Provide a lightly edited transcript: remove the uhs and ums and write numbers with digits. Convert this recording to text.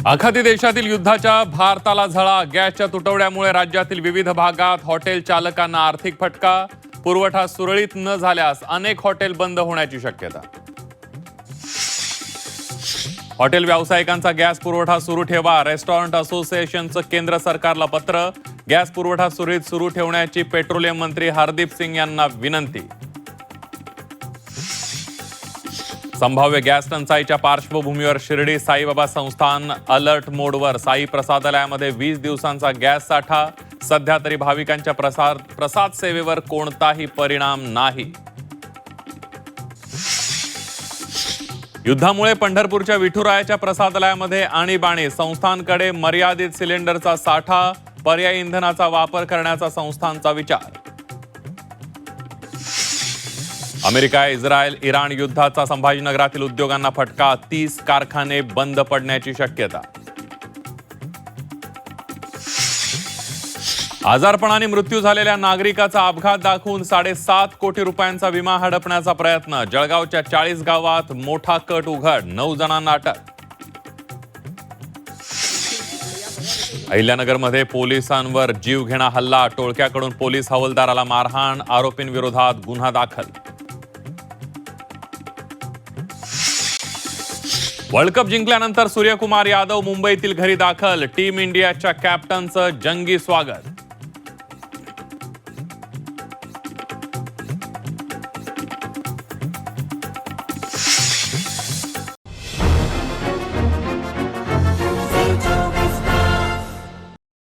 आखाती देशातील युद्धाच्या भारताला झळा. गॅसच्या तुटवड्यामुळे राज्यातील विविध भागात हॉटेल चालकांना आर्थिक फटका. पुरवठा सुरळीत न झाल्यास अनेक हॉटेल बंद होण्याची शक्यता. हॉटेल व्यावसायिकांचा गॅस पुरवठा सुरू ठेवा. रेस्टॉरंट असोसिएशनचं केंद्र सरकारला पत्र. गॅस पुरवठा सुरळीत सुरू ठेवण्याची पेट्रोलियम मंत्री हरदीप सिंग यांना विनंती. संभाव्य गॅस टंचाईच्या पार्श्वभूमीवर शिर्डी साईबाबा संस्थान अलर्ट मोडवर. साई प्रसादालयामध्ये 20 दिवसांचा गॅस साठा. सध्या तरी भाविकांच्या प्रसाद सेवेवर कोणताही परिणाम नाही. युद्धामुळे पंढरपूरच्या विठुरायाच्या प्रसादालयामध्ये आणीबाणी. संस्थानकडे मर्यादित सिलेंडरचा साठा. पर्यायी इंधनाचा वापर करण्याचा संस्थानचा विचार. अमेरिका, इस्रायल, इराण युद्धाचा संभाजीनगरातील उद्योगांना फटका. 30 कारखाने बंद पडण्याची शक्यता. आजारपणाने मृत्यू झालेल्या नागरिकाचा अपघात दाखवून 7.5 कोटी रुपयांचा विमा हडपण्याचा प्रयत्न. जळगावच्या 40 गावात मोठा कट उघड. 9 जणांना अटक. अहिल्यानगरमध्ये पोलिसांवर जीवघेणा हल्ला. टोळक्याकडून पोलीस हवालदाराला मारहाण. आरोपींविरोधात गुन्हा दाखल. वर्ल्ड कप जिंकल्यानंतर सूर्यकुमार यादव मुंबईतील घरी दाखल. टीम इंडियाच्या कॅप्टनचं जंगी स्वागत.